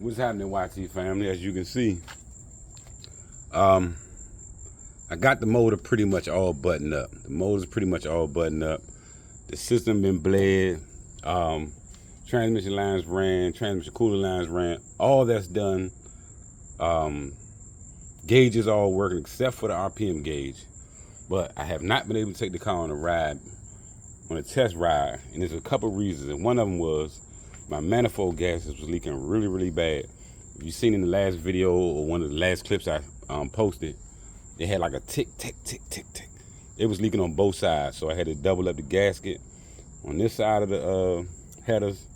What's happening, YT family? As you can see, I got the motor pretty much all buttoned up. The motor's pretty much all buttoned up. The system been bled. Transmission lines ran. Transmission cooler lines ran. All that's done. Gauges all working except for the RPM gauge. But I have not been able to take the car on a test ride, and there's a couple reasons. And one of them was my manifold gaskets was leaking really, really bad. If you've seen in the last video or one of the last clips I posted, it had like a tick, tick, tick, tick, tick. It was leaking on both sides, so I had to double up the gasket on this side of the headers,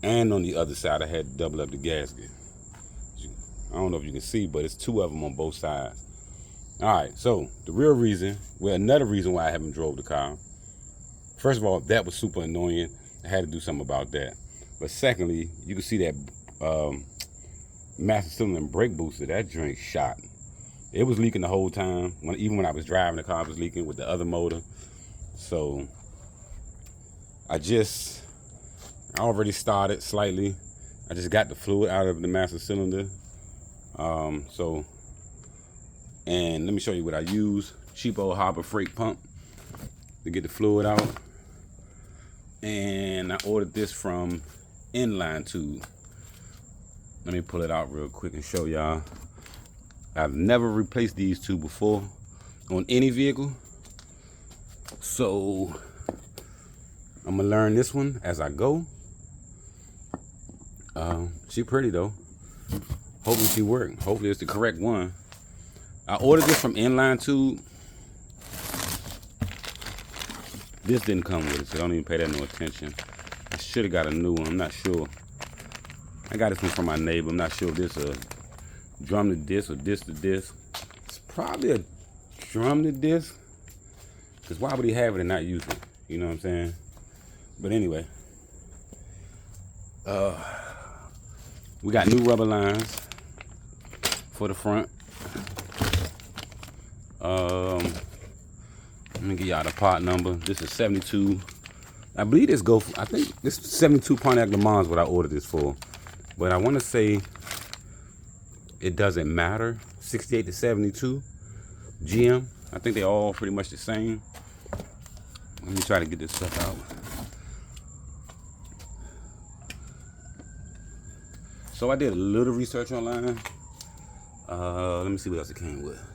and on the other side I had to double up the gasket. I don't know if you can see, but it's two of them on both sides. All right, so the real reason, well, another reason why I haven't drove the car. First of all, that was super annoying. I had to do something about that. But secondly, you can see that master cylinder and brake booster, that joint shot. It was leaking the whole time. Even when I was driving, the car was leaking with the other motor. So I already started slightly. I just got the fluid out of the master cylinder. And let me show you what I use. Cheap old Harbor Freight pump to get the fluid out. And I ordered this from Inline Tube. Let me pull it out real quick and show y'all. I've never replaced these two before on any vehicle. So I'm gonna learn this one as I go. She pretty though. Hopefully she work. Hopefully it's the correct one. I ordered this from Inline Tube. This didn't come with it, so don't even pay that no attention. I should have got a new one. I'm not sure. I got this one from my neighbor. I'm not sure if this is a drum to disc or disc to disc. It's probably a drum to disc, because why would he have it and not use it? You know what I'm saying? But anyway, we got new rubber lines for the front. Let me give y'all the part number. This is 72. I believe I think this is 72 Pontiac lemans what I ordered this for. But I want to say it doesn't matter. 68 to 72 GM. I think they're all pretty much the same. Let me try to get this stuff out. So I did a little research online. Let me see what else it came with.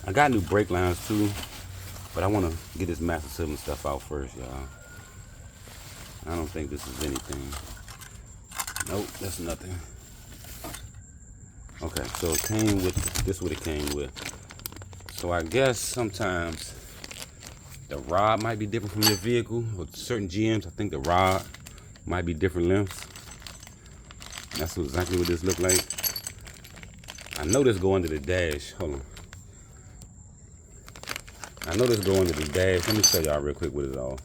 I got new brake lines too, but I want to get this master cylinder stuff out first, y'all. I don't think this is anything. Nope, that's nothing. Okay, so it came with, this is what it came with. So I guess sometimes the rod might be different from your vehicle. With certain GMs, I think the rod might be different lengths. That's exactly what this looked like. I know this go under the dash. Hold on. I know this go under the dash. Let me show y'all real quick what it all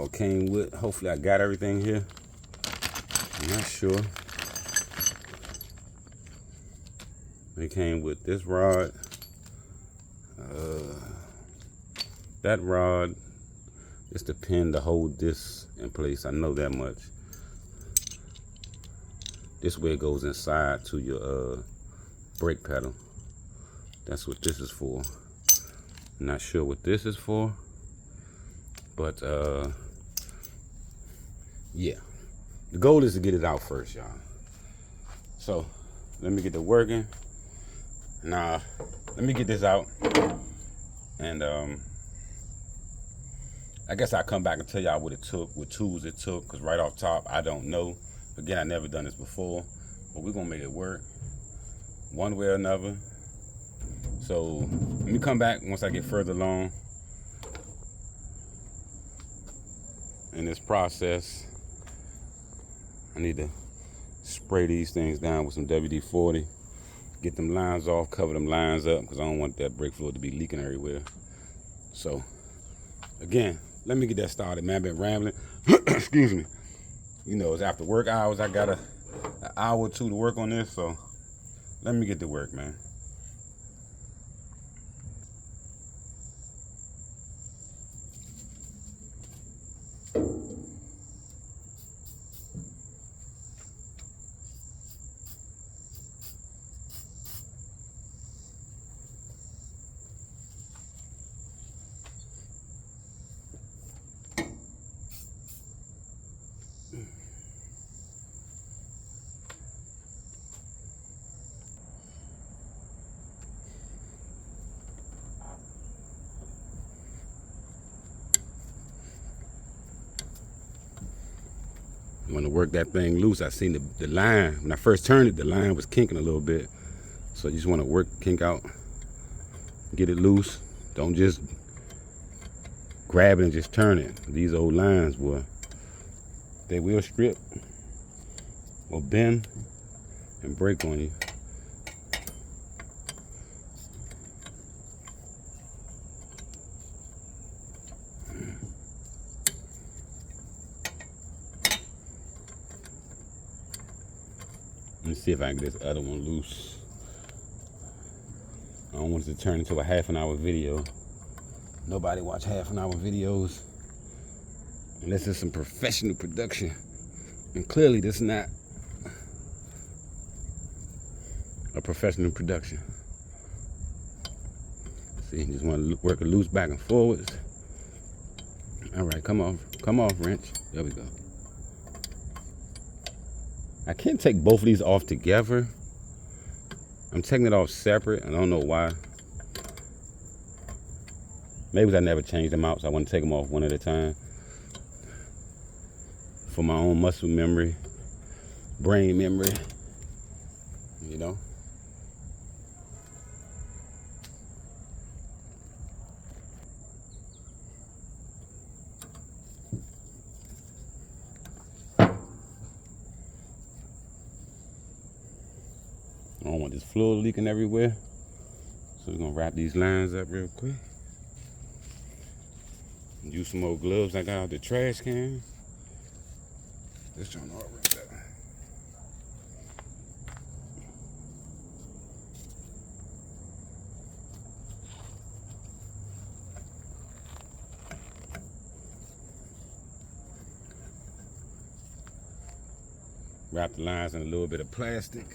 came with. Hopefully I got everything here. I'm not sure. It came with this rod, that rod. It's the pin to hold this in place. I know that much. This way it goes inside to your brake pedal. That's what this is for. Not sure what this is for, but yeah, the goal is to get it out first, y'all. So let me get to working. Now let me get this out, and I guess I'll come back and tell y'all what it took, what tools it took, because right off top I don't know. Again, I never done this before, but we're gonna make it work one way or another. So let me come back once I get further along in this process. I need to spray these things down with some WD-40, get them lines off, cover them lines up, because I don't want that brake fluid to be leaking everywhere. So again, let me get that started, man. I've been rambling. Excuse me. You know, it's after work hours. I got an hour or two to work on this, so let me get to work, man. You want to work that thing loose. I seen the line. When I first turned it, the line was kinking a little bit. So you just want to work kink out. Get it loose. Don't just grab it and just turn it. These old lines, boy, they will strip or bend and break on you. Let me see if I can get this other one loose. I don't want it to turn into a half-an-hour video. Nobody watch half-an-hour videos unless it's some professional production. And clearly this is not a professional production. See, you just want to work it loose back and forwards. All right, come off, wrench. There we go. I can't take both of these off together. I'm taking it off separate. I don't know why. Maybe I never changed them out, so I want to take them off one at a time. For my own muscle memory, brain memory, you know. I don't want this fluid leaking everywhere. So we're gonna wrap these lines up real quick. Use some more gloves I got out the trash can. This trying to wrap that. Wrap the lines in a little bit of plastic.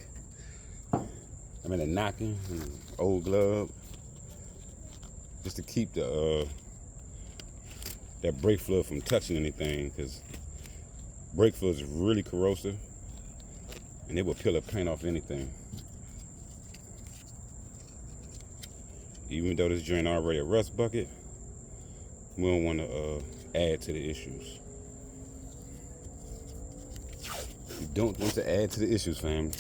I'm in a napkin, an old glove, just to keep the that brake fluid from touching anything, because brake fluid is really corrosive and it will peel the paint off anything. Even though this joint already a rust bucket, we don't want to add to the issues. You don't want to add to the issues, fam.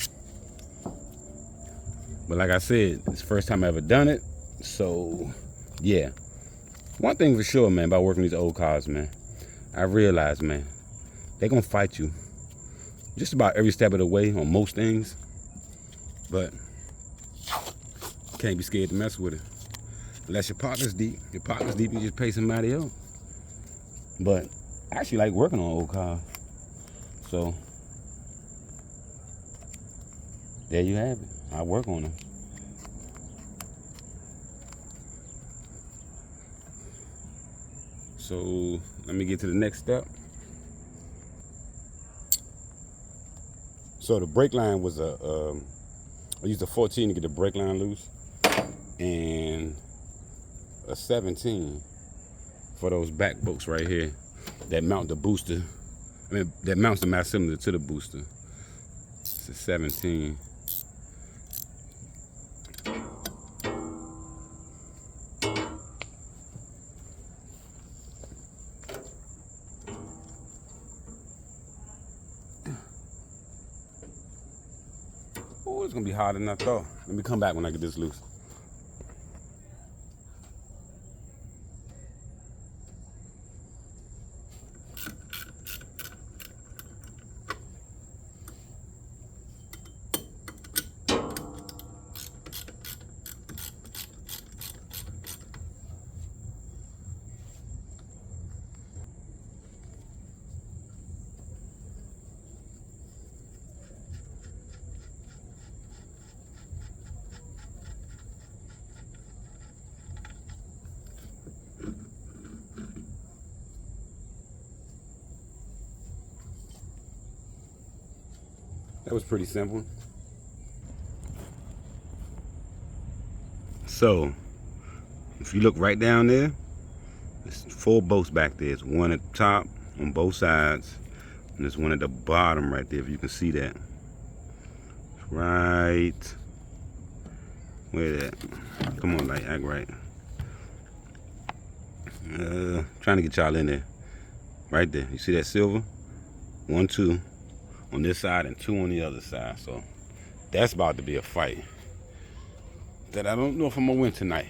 But like I said, it's the first time I ever done it. So, yeah. One thing for sure, man, about working these old cars, man, I realized, man, they're going to fight you just about every step of the way on most things. But you can't be scared to mess with it. Unless your pocket's deep. Your pocket's deep, you just pay somebody else. But I actually like working on old cars. So, there you have it. I work on them. So let me get to the next step. So the brake line was I used a 14 to get the brake line loose, and a 17 for those back bolts right here that mount the booster. I mean, that mounts the mass cylinder to the booster. It's a 17. Oh, it's gonna be hard enough though. Let me come back when I get this loose. That was pretty simple. So, if you look right down there, there's 4 bolts back there. There's one at the top on both sides, and there's one at the bottom right there, if you can see that. Right. Where that? Come on, light, act right. Trying to get y'all in there. Right there. You see that silver? 1, 2 on this side and 2 on the other side. So that's about to be a fight that I don't know if I'm gonna win tonight,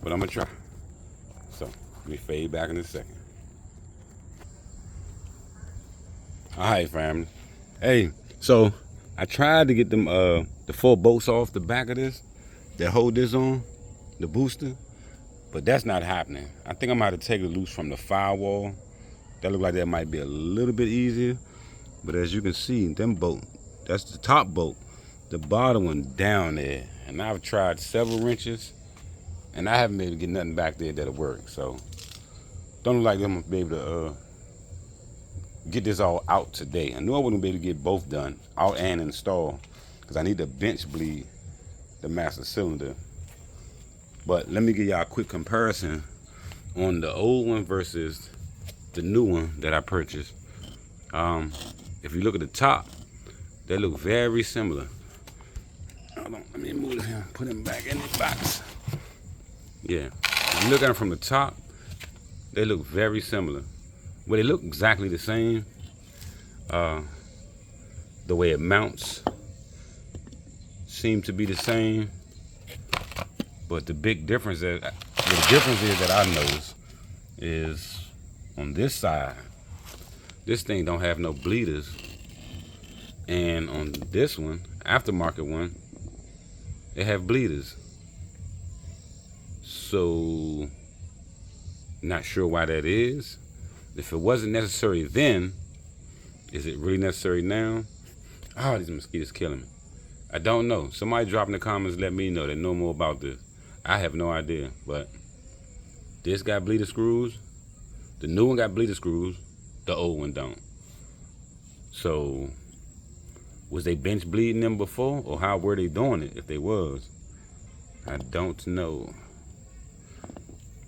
but I'm gonna try. So let me fade back in a second. All right, family. Hey, so I tried to get them the 4 bolts off the back of this that hold this on, the booster, but that's not happening. I think I'm gonna have to take it loose from the firewall. That look like that might be a little bit easier, but as you can see, them bolt, that's the top bolt, the bottom one down there, and I've tried several wrenches, and I haven't been able to get nothing back there that'll work. So don't look like I'm gonna be able to get this all out today. I knew I wouldn't be able to get both done, out and install, because I need to bench bleed the master cylinder. But let me give y'all a quick comparison on the old one versus the new one that I purchased. If you look at the top, they look very similar. Hold on, let me move him, put him back in the box. Yeah, if you look at them from the top, they look very similar. Well, they look exactly the same. The way it mounts seems to be the same, but the big difference is, that I noticed is on this side, this thing don't have no bleeders, and on this one, aftermarket one, they have bleeders. So not sure why that is. If it wasn't necessary then, is it really necessary now? Oh, these mosquitoes killing me. I don't know. Somebody drop in the comments, let me know that know more about this. I have no idea, but this got bleeder screws. The new one got bleeder screws. The old one don't. So was they bench bleeding them before, or how were they doing it if they was? I don't know.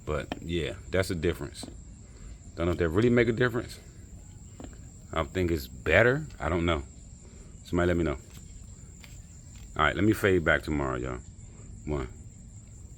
But yeah, that's a difference. Don't know if that really make a difference. I think it's better. I don't know. Somebody let me know. All right, let me fade back tomorrow, y'all. 1.